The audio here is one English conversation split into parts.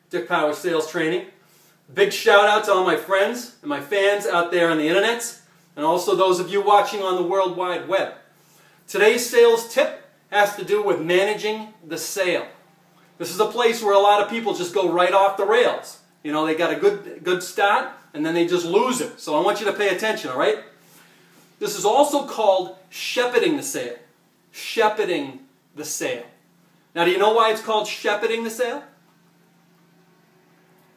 Dick Powers Sales Training. Big shout out to all my friends and my fans out there on the internet, and also those of you watching on the World Wide Web. Today's sales tip has to do with managing the sale. This is a place where a lot of people just go right off the rails. You know, they got a good start and then they just lose it. So I want you to pay attention, all right? This is also called shepherding the sale. Shepherding the sale. Now, do you know why it's called shepherding the sale?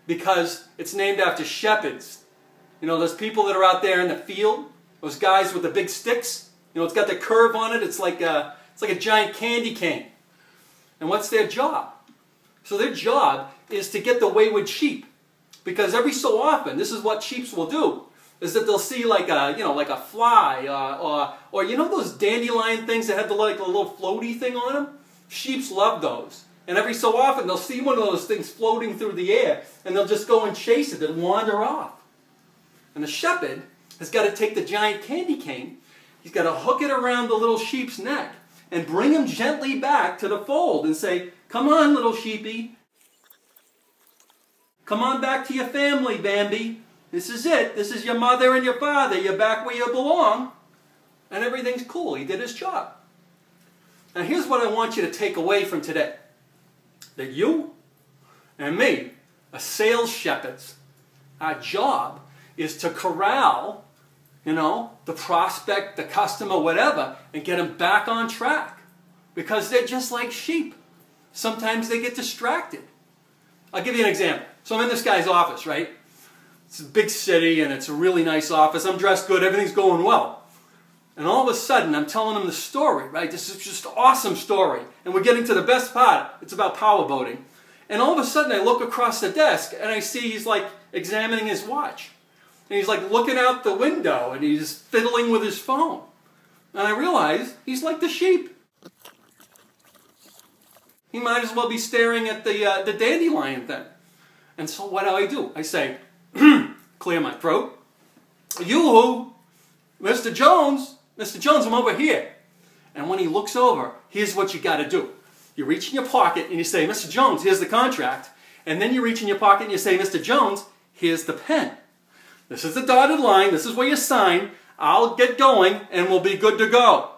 Because it's named after shepherds. You know, those people that are out there in the field, those guys with the big sticks. You know, it's got the curve on it. It's like a giant candy cane. And what's their job? So their job is to get the wayward sheep. Because every so often, this is what sheep will do, is that they'll see like a fly or you know those dandelion things that have the like a little floaty thing on them? Sheeps love those. And every so often they'll see one of those things floating through the air and they'll just go and chase it and wander off. And the shepherd has got to take the giant candy cane, he's got to hook it around the little sheep's neck and bring him gently back to the fold and say, "Come on, little sheepy. Come on back to your family, Bambi. This is it. This is your mother and your father. You're back where you belong." And everything's cool. He did his job. Now here's what I want you to take away from today. That you and me are sales shepherds. Our job is to corral, you know, the prospect, the customer, whatever, and get them back on track. Because they're just like sheep. Sometimes they get distracted. I'll give you an example. So I'm in this guy's office, right? It's a big city and it's a really nice office. I'm dressed good, everything's going well. And all of a sudden, I'm telling him the story, right? This is just an awesome story. And we're getting to the best part. It's about powerboating. And all of a sudden, I look across the desk and I see he's like examining his watch. And he's like looking out the window and he's fiddling with his phone. And I realize he's like the sheep. He might as well be staring at the dandelion thing. And so what do? I say, clear my throat. "Yoo-hoo, Mr. Jones. Mr. Jones, I'm over here." And when he looks over, here's what you got to do. You reach in your pocket and you say, "Mr. Jones, here's the contract." And then you reach in your pocket and you say, "Mr. Jones, here's the pen. This is the dotted line. This is where you sign. I'll get going and we'll be good to go."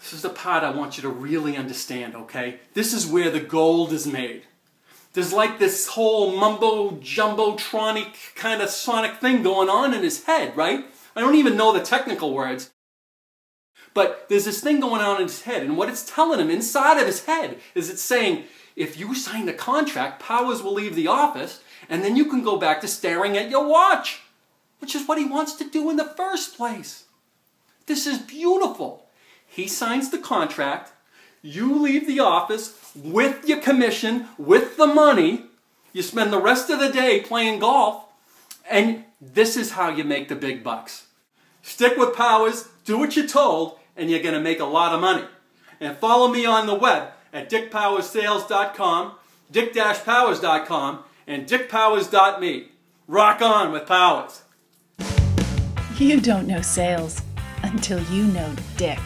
This is the part I want you to really understand, okay? This is where the gold is made. There's like this whole mumbo-jumbo-tronic kind of sonic thing going on in his head, right? I don't even know the technical words. But there's this thing going on in his head, and what it's telling him inside of his head is it's saying, if you sign the contract, Powers will leave the office, and then you can go back to staring at your watch, which is what he wants to do in the first place. This is beautiful. He signs the contract, you leave the office with your commission, with the money, you spend the rest of the day playing golf, and this is how you make the big bucks. Stick with Powers, do what you're told, and you're going to make a lot of money. And follow me on the web at dickpowerssales.com, dick-powers.com, and dickpowers.me. Rock on with Powers. You don't know sales until you know Dick.